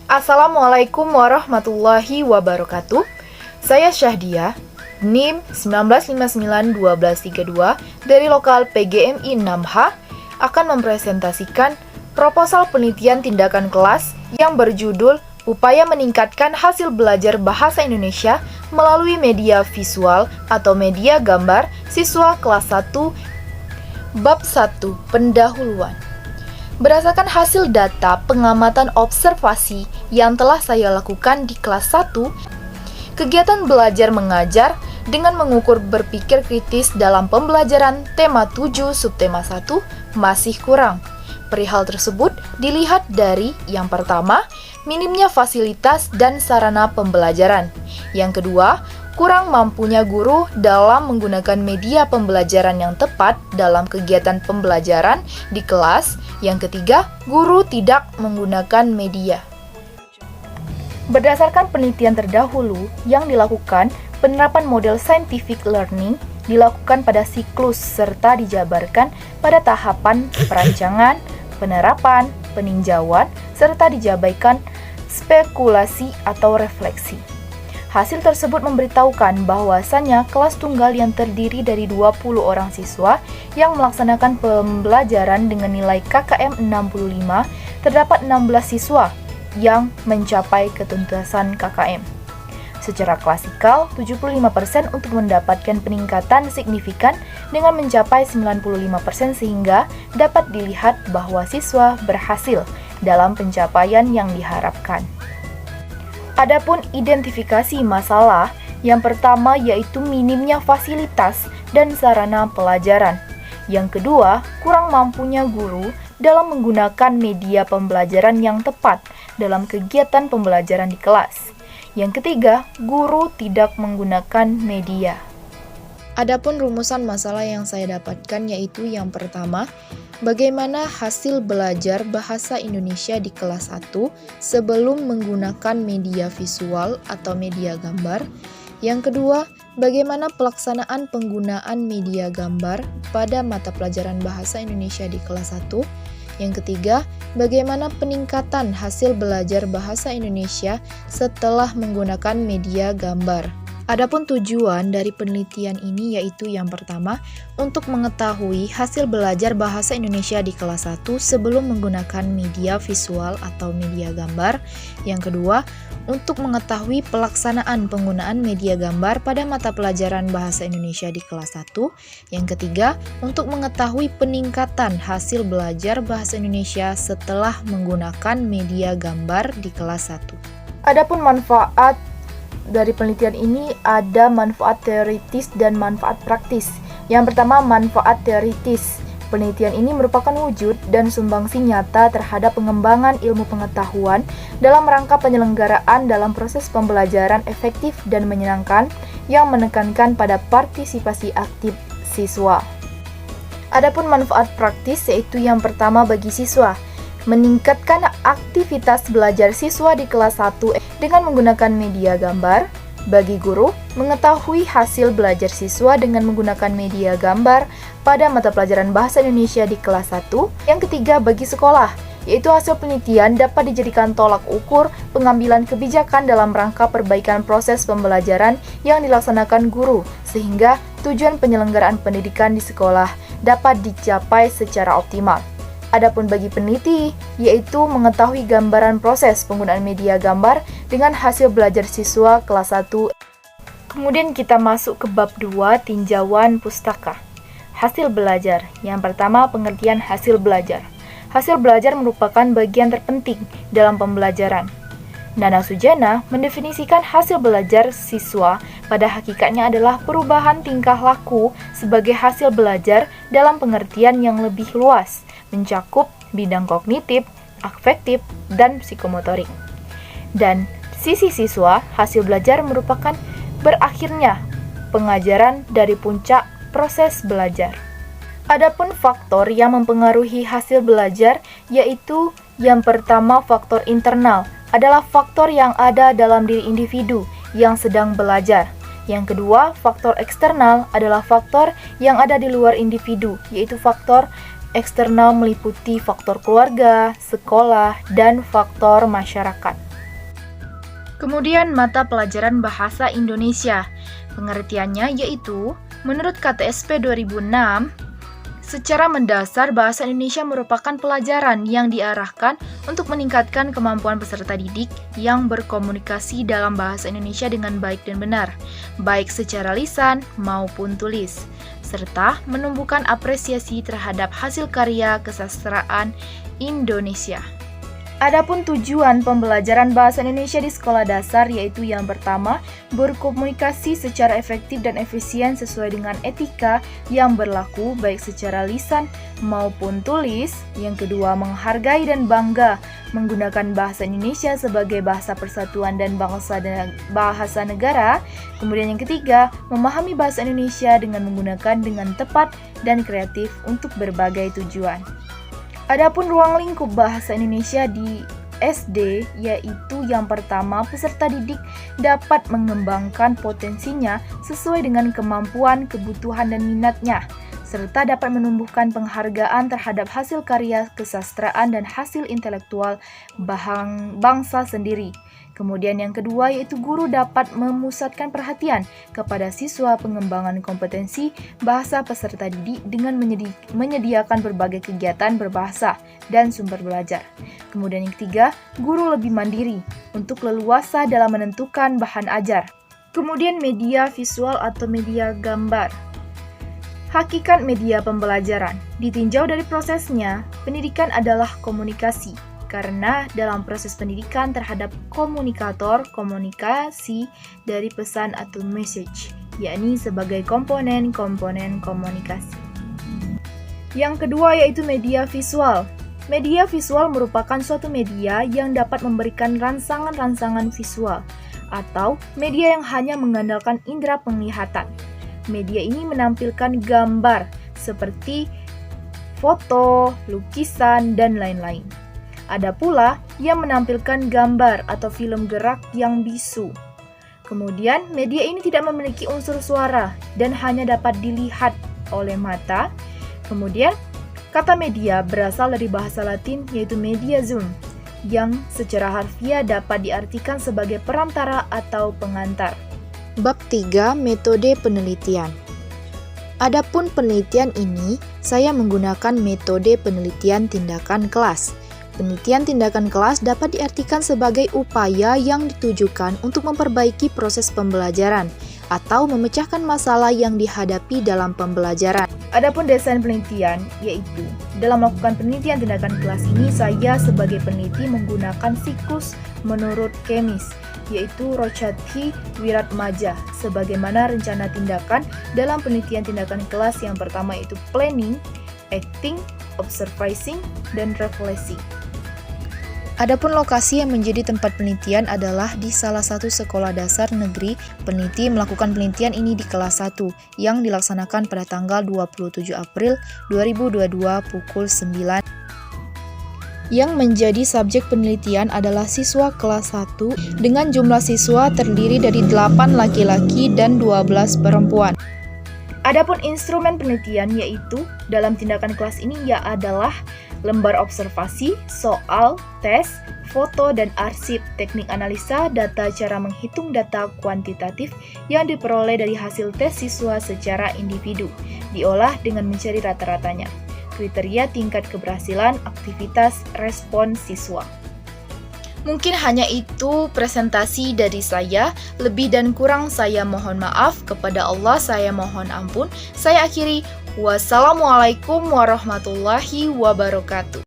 Assalamualaikum warahmatullahi wabarakatuh. Saya Syahdia, NIM 19591232 dari lokal PGMI 6H akan mempresentasikan proposal penelitian tindakan kelas yang berjudul Upaya Meningkatkan Hasil Belajar Bahasa Indonesia melalui Media Visual atau Media Gambar siswa kelas 1 Bab 1 Pendahuluan. Berdasarkan hasil data pengamatan observasi yang telah saya lakukan di kelas 1, kegiatan belajar mengajar dengan mengukur berpikir kritis dalam pembelajaran tema 7 subtema 1 masih kurang. Perihal tersebut dilihat dari yang pertama, minimnya fasilitas dan sarana pembelajaran. Yang kedua, kurang mampunya guru dalam menggunakan media pembelajaran yang tepat dalam kegiatan pembelajaran di kelas. Yang ketiga, guru tidak menggunakan media. Berdasarkan penelitian terdahulu yang dilakukan, penerapan model scientific learning dilakukan pada siklus serta dijabarkan pada tahapan perancangan, penerapan, peninjauan, serta dijabarkan spekulasi atau refleksi. Hasil tersebut memberitahukan bahwasannya kelas tunggal yang terdiri dari 20 orang siswa yang melaksanakan pembelajaran dengan nilai KKM 65, terdapat 16 siswa yang mencapai ketuntasan KKM. Secara klasikal, 75% untuk mendapatkan peningkatan signifikan dengan mencapai 95% sehingga dapat dilihat bahwa siswa berhasil dalam pencapaian yang diharapkan. Adapun identifikasi masalah, yang pertama yaitu minimnya fasilitas dan sarana pelajaran. Yang kedua, kurang mampunya guru dalam menggunakan media pembelajaran yang tepat dalam kegiatan pembelajaran di kelas. Yang ketiga, guru tidak menggunakan media. Adapun rumusan masalah yang saya dapatkan yaitu yang pertama, bagaimana hasil belajar bahasa Indonesia di kelas 1 sebelum menggunakan media visual atau media gambar. Yang kedua, bagaimana pelaksanaan penggunaan media gambar pada mata pelajaran bahasa Indonesia di kelas 1. Yang ketiga, bagaimana peningkatan hasil belajar bahasa Indonesia setelah menggunakan media gambar. Adapun tujuan dari penelitian ini yaitu yang pertama, untuk mengetahui hasil belajar bahasa Indonesia di kelas 1 sebelum menggunakan media visual atau media gambar. Yang kedua, untuk mengetahui pelaksanaan penggunaan media gambar pada mata pelajaran bahasa Indonesia di kelas 1. Yang ketiga, untuk mengetahui peningkatan hasil belajar bahasa Indonesia setelah menggunakan media gambar di kelas 1. Adapun manfaat dari penelitian ini ada manfaat teoritis dan manfaat praktis. Yang pertama, manfaat teoritis. Penelitian ini merupakan wujud dan sumbangsi nyata terhadap pengembangan ilmu pengetahuan dalam rangka penyelenggaraan dalam proses pembelajaran efektif dan menyenangkan yang menekankan pada partisipasi aktif siswa. Adapun manfaat praktis yaitu yang pertama bagi siswa, meningkatkan aktivitas belajar siswa di kelas 1 dengan menggunakan media gambar. Bagi guru, mengetahui hasil belajar siswa dengan menggunakan media gambar pada mata pelajaran bahasa Indonesia di kelas 1. Yang ketiga, bagi sekolah, yaitu hasil penelitian dapat dijadikan tolak ukur pengambilan kebijakan dalam rangka perbaikan proses pembelajaran yang dilaksanakan guru, sehingga tujuan penyelenggaraan pendidikan di sekolah dapat dicapai secara optimal. Adapun bagi peneliti, yaitu mengetahui gambaran proses penggunaan media gambar dengan hasil belajar siswa kelas 1. Kemudian kita masuk ke bab 2, tinjauan pustaka. Hasil belajar. Yang pertama, pengertian hasil belajar. Hasil belajar merupakan bagian terpenting dalam pembelajaran. Nana Sujana mendefinisikan hasil belajar siswa pada hakikatnya adalah perubahan tingkah laku sebagai hasil belajar dalam pengertian yang lebih luas, mencakup bidang kognitif, afektif, dan psikomotorik. Dan sisi siswa, hasil belajar merupakan berakhirnya pengajaran dari puncak proses belajar. Adapun faktor yang mempengaruhi hasil belajar yaitu yang pertama, faktor internal adalah faktor yang ada dalam diri individu yang sedang belajar. Yang kedua, faktor eksternal adalah faktor yang ada di luar individu, yaitu faktor eksternal meliputi faktor keluarga, sekolah, dan faktor masyarakat. Kemudian mata pelajaran Bahasa Indonesia. Pengertiannya yaitu, menurut KTSP 2006, secara mendasar bahasa Indonesia merupakan pelajaran yang diarahkan untuk meningkatkan kemampuan peserta didik yang berkomunikasi dalam bahasa Indonesia dengan baik dan benar, baik secara lisan maupun tulis, serta menumbuhkan apresiasi terhadap hasil karya kesastraan Indonesia. Adapun tujuan pembelajaran bahasa Indonesia di sekolah dasar yaitu yang pertama, berkomunikasi secara efektif dan efisien sesuai dengan etika yang berlaku baik secara lisan maupun tulis. Yang kedua, menghargai dan bangga menggunakan bahasa Indonesia sebagai bahasa persatuan dan bahasa negara. Kemudian yang ketiga, memahami bahasa Indonesia dengan menggunakan dengan tepat dan kreatif untuk berbagai tujuan. Adapun ruang lingkup bahasa Indonesia di SD, yaitu yang pertama, peserta didik dapat mengembangkan potensinya sesuai dengan kemampuan, kebutuhan, dan minatnya, serta dapat menumbuhkan penghargaan terhadap hasil karya kesastraan dan hasil intelektual bangsa sendiri. Kemudian yang kedua yaitu guru dapat memusatkan perhatian kepada siswa pengembangan kompetensi bahasa peserta didik dengan menyediakan berbagai kegiatan berbahasa dan sumber belajar. Kemudian yang ketiga, guru lebih mandiri untuk leluasa dalam menentukan bahan ajar. Kemudian media visual atau media gambar. Hakikat media pembelajaran ditinjau dari prosesnya, pendidikan adalah komunikasi. Karena dalam proses pendidikan terhadap komunikasi dari pesan atau message, yakni sebagai komponen-komponen komunikasi. Yang kedua yaitu media visual. Media visual merupakan suatu media yang dapat memberikan rangsangan-rangsangan visual atau media yang hanya mengandalkan indera penglihatan. Media ini menampilkan gambar seperti foto, lukisan, dan lain-lain. Ada pula yang menampilkan gambar atau film gerak yang bisu. Kemudian, media ini tidak memiliki unsur suara dan hanya dapat dilihat oleh mata. Kemudian, kata media berasal dari bahasa Latin yaitu medium, yang secara harfiah dapat diartikan sebagai perantara atau pengantar. Bab 3. Metode penelitian. Adapun penelitian ini, saya menggunakan metode penelitian tindakan kelas. Penelitian tindakan kelas dapat diartikan sebagai upaya yang ditujukan untuk memperbaiki proses pembelajaran atau memecahkan masalah yang dihadapi dalam pembelajaran. Adapun desain penelitian, yaitu dalam melakukan penelitian tindakan kelas ini, saya sebagai peneliti menggunakan siklus menurut Kemis, yaitu Rochati Wiratmaja, sebagaimana rencana tindakan dalam penelitian tindakan kelas yang pertama yaitu planning, acting, observing, dan refleksi. Adapun lokasi yang menjadi tempat penelitian adalah di salah satu sekolah dasar negeri. Peneliti melakukan penelitian ini di kelas 1 yang dilaksanakan pada tanggal 27 April 2022 pukul 9. Yang menjadi subjek penelitian adalah siswa kelas 1 dengan jumlah siswa terdiri dari 8 laki-laki dan 12 perempuan. Adapun instrumen penelitian yaitu dalam tindakan kelas ini adalah lembar observasi, soal, tes, foto, dan arsip, teknik analisa, data cara menghitung data kuantitatif yang diperoleh dari hasil tes siswa secara individu, diolah dengan mencari rata-ratanya. Kriteria tingkat keberhasilan aktivitas respon siswa. Mungkin hanya itu presentasi dari saya. Lebih dan kurang saya mohon maaf. Kepada Allah saya mohon ampun. Saya akhiri. Wassalamualaikum warahmatullahi wabarakatuh.